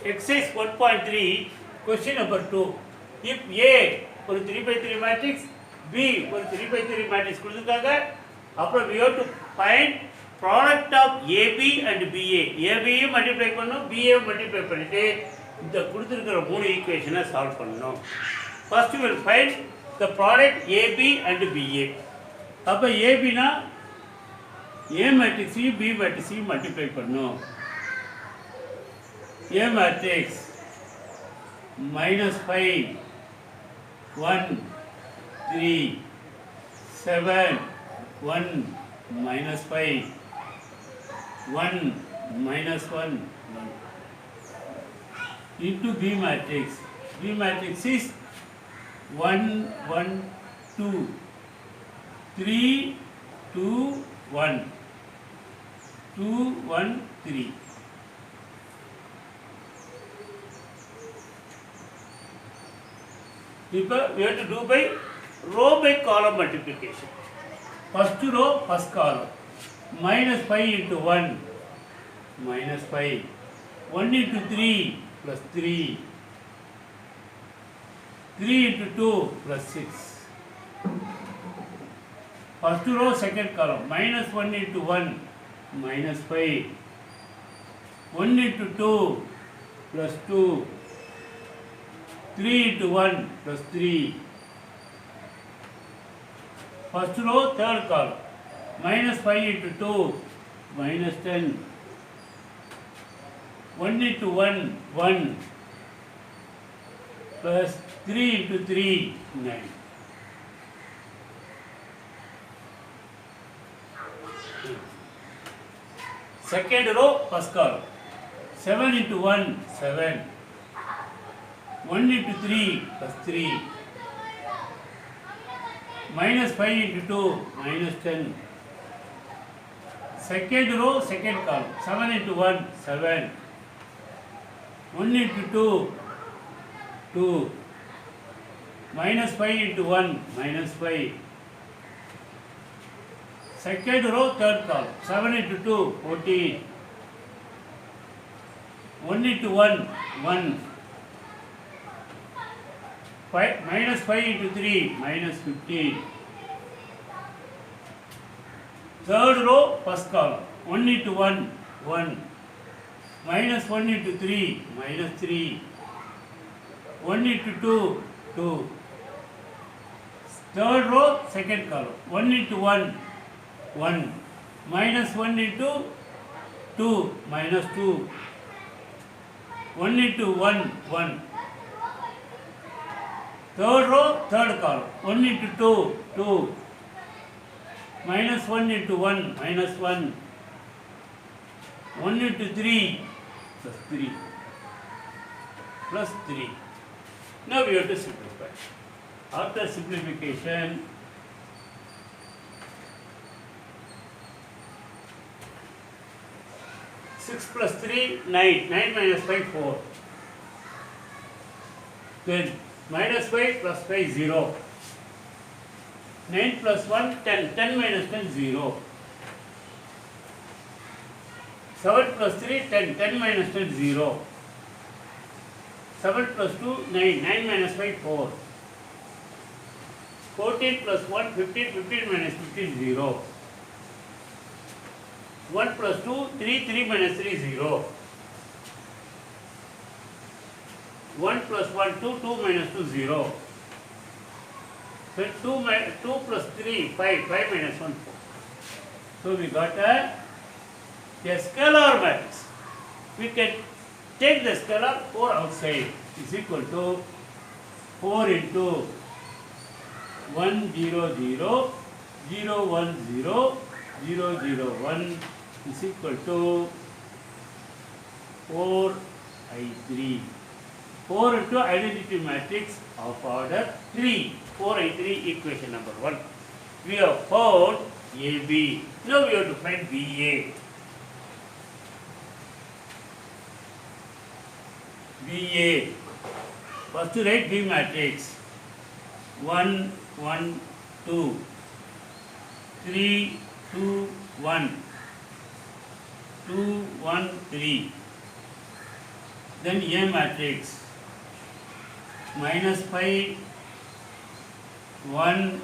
Exercise 1.3, question number 2. If A ஒரு 3 by 3 matrix, B ஒரு 3 by 3 matrix கொடுத்துருக்காங்க. அப்புறம் we have to find product of AB and BA. AB யும் multiply பண்ணணும், BA யும் multiply பண்ணிட்டு இந்த கொடுத்துருக்கிற மூணு ஈக்குவேஷனை சால்வ் பண்ணணும். First we will find the product AB and BA. அப்போ ABனா A மேட்ரிக்ஸையும் B மேட்ரிக்ஸையும் மல்டிப்ளை பண்ணணும். A matrix -5 1 3 7 1 -5 1 -1 into B matrix. B matrix is 1 1 2 3 2 1 2 1 3. Because we have to do by row by column multiplication. First row, first column. -5 into 1, -5. 1 into 3, plus 3. 3 into 2, plus 6. First row, second column. -1 into 1, -5. 1 into 2, plus 2. 3 into 1 plus 3. First row, third column. -5 into 2, -10. 1 into 1, 1. Plus 3 into 3, 9. Second row, first column. 7 into 1, 7. 1 into 3 plus 3. -5 into 2, -10. Second row, second column. 7 into 1, 7. 1 into 2, 2. -5 into 1, -5. Second row, third column. 7 into 2, 14. 1 into 1, 1. -5 into 3, -15. Third row, first column. 1 into 1, 1. -1 into 3, -3. 1 into 2, 2. Third row, second column. 1 into 1, 1. -1 into 2, -2. 1 into 1, 1. Third row, third column. 1 into 2, 2. -1 into 1, -1. 1 into 3, plus 3. Plus 3. Now we have to simplify. After simplification, (6 plus 3, 9. 9 minus 5, 4. Then -5 plus 5, 0. 9 plus 1, 10. 10 minus 10, 0. 7 plus 3, 10. 10 minus 10, 0. 7 plus 2, 9. 9 minus 5, 4. 14 plus 1, 15. 15 minus 15, 0. 1 plus 2, 3. 3 minus 3, 0. 1 plus 1, 2. 2 minus 2, 0. So 2 plus 3, 5. 5 minus 1, 4. So we got a scalar matrix. We can take the scalar 4 outside is equal to 4 into 1 0 0 0 1 0 0 0 1 is equal to 4i3. 4 into identity matrix of order 3. 4i3 equation number 1. We have found AB. Now we have to find BA. BA. First write B matrix. 1 1 2 3 2 1 2 1 3 then A matrix minus 5, 1,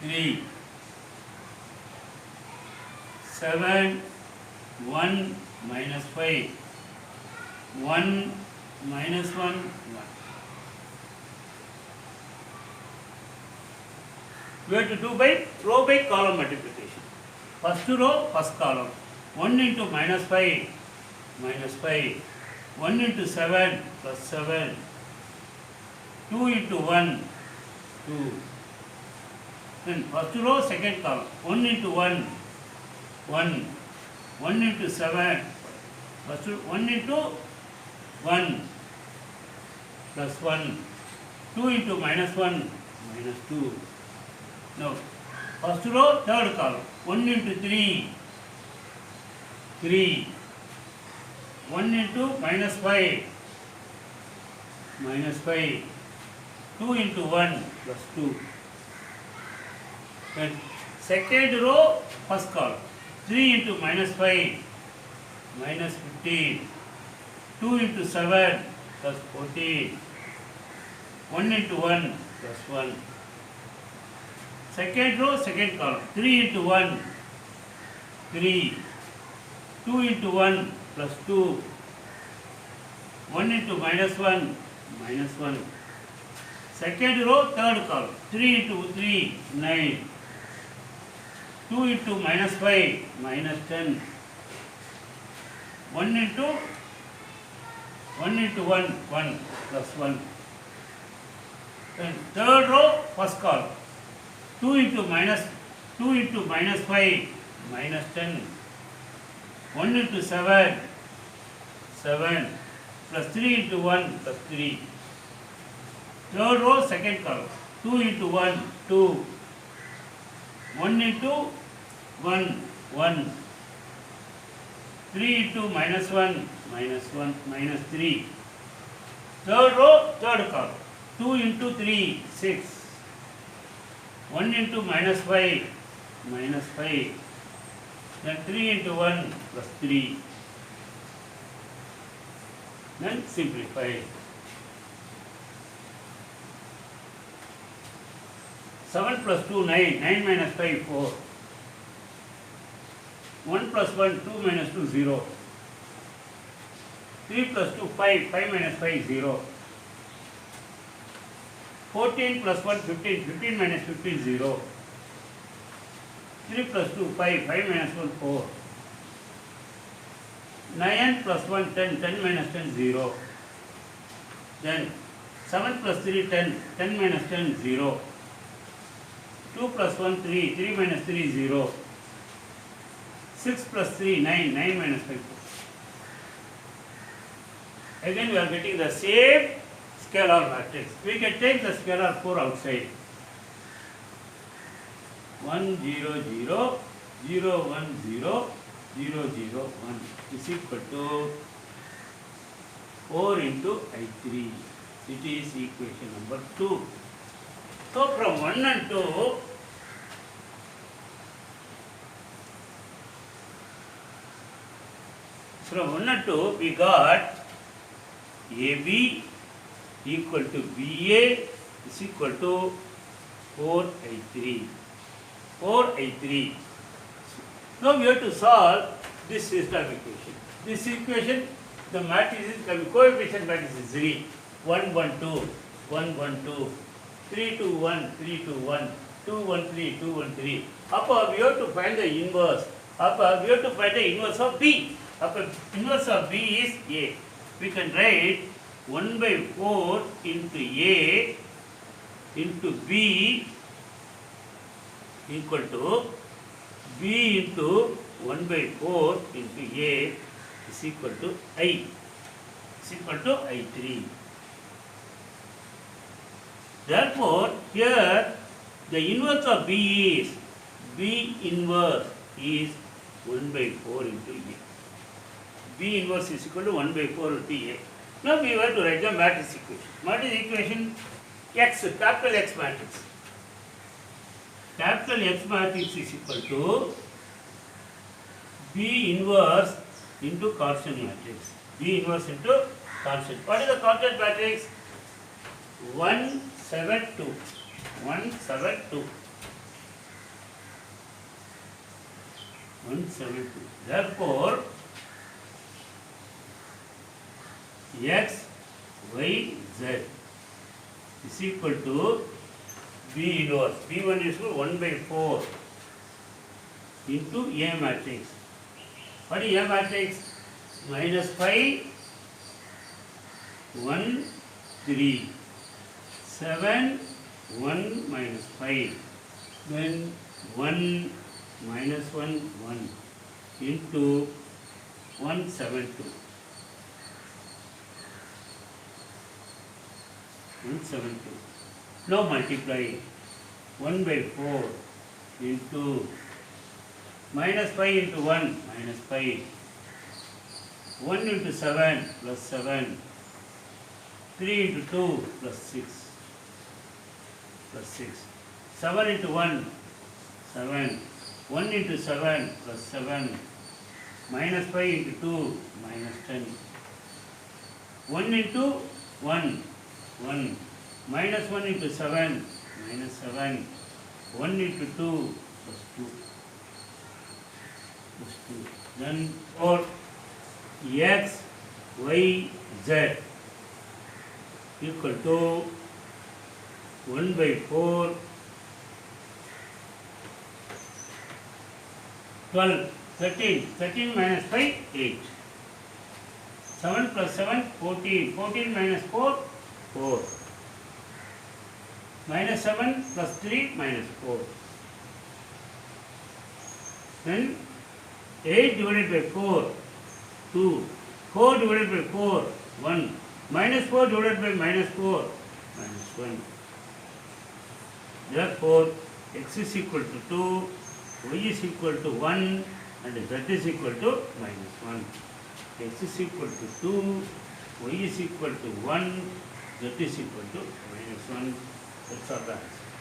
3, 7, 1, minus 5, 1, minus 1, 1. We have to do by row by column multiplication. First row, first column. 1 into minus 5, minus 5. 1 into 7, plus 7. 2 into 1, 2. Then first row, second column. 1 into 1, 1. 1 into 7, first 1 into 1, plus 1. 2 into minus 1, minus 2. Now, first row, third column. 1 into 3, 3. 1 into minus 5, minus 5. 2 into 1, plus 2. Then second row, first column. 3 into minus 5, minus 15. 2 into 7, plus 14. 1 into 1, plus 1. Second row, second column. 3 into 1, 3. 2 into 1, plus 2. 1 into minus 1, minus 1. Second row, third column. 3 into 3, 9. 2 into minus 5, minus 10. 1 into 1, 1, plus 1. Then third row, first column. 2 into minus 5, minus 10. 1 into 7, 7. Plus 3 into 1, plus 3. Third row, second column. 2 into 1, 2. 1 into 1, 1. 3 into minus 1, minus 3. Third row, third column. 2 into 3, 6. 1 into minus 5, minus 5. Then 3 into 1, plus 3. Then simplify. 7 plus 2, 9. 9 minus 5, 4. 1 plus 1, 2 minus 2, 0. 3 plus 2, 5. 5 minus 5, 0. 14 plus 1, 15. 15 minus 15, 0. 3 plus 2, 5. 5 minus 1, 4. 9 plus 1, 10. 10 minus 10, 0. Then 7 plus 3, 10. 10 minus 10, 0. 2 plus 1, 3. 3 minus 3, 0. 6 plus 3, 9. 9 minus 5, 4. Again we are getting the same scalar matrix. We can take the scalar 4 outside. 1, 0, 0, 0, 1, 0, 0, 0, 1 is equal to 4 into I3. It is equation number 2. So from 1 and 2, we got AB equal to BA is equal to 4I3. 4I3. Now we have to solve this system equation. This equation, the matrix is coefficient matrix is 3. 1, 1, 2, 1, 1, 2, 3, 2, 1, 3, 2, 1, 2, 1, 3, 2, 1, 3. Upper we have to find the inverse. Upper we have to find the inverse of B. Upper inverse of B is A. We can write 1 by 4 into A into B equal to B into 1 by 4 into A is equal to I. Is equal to I3. Therefore, here the inverse of B is B inverse is 1 by 4 into A. B inverse is equal to 1 by 4 into A. Now we have to write the matrix equation. Matrix equation X, capital X matrix. Capital X matrix is equal to B inverse into Cartesian matrix. B inverse into constant. What is the constant matrix? 1, 7, 2. 1, 7, 2. 1, 7, 2. Therefore, X, Y, Z is equal to B inverse. B1 is equal to 1 by 4 into A matrix. What is A matrix? Minus 5, 1, 3, 7, 1 minus 5, then 1 minus 1, 1 into 1, 7, 2. 1, 7, 2. Now multiply 1 by 4 into minus 5 into 1 minus 5. 1 into 7 plus 7. 3 into 2 plus 6. Plus 6. 7 into 1, 7. 1 into 7 plus 7. Minus 5 into 2 minus 10. 1 into 1, 1. Minus 1 into 7 minus 7. 1 into 2 plus 2. Plus 2. Then for X, Y, Z equal to 1 by 4, 12, 13, 13 minus 5, 8. 7 plus 7, 14, 14 minus 4, 4. Minus 7 plus 3 minus 4. Then 8 divided by 4, 2. 4 divided by 4, 1. Minus 4 divided by minus 4, minus 1. Therefore, X is equal to 2, Y is equal to 1 and Z is equal to minus 1. X is equal to 2, Y is equal to 1, Z is equal to minus 1. That's all the answer.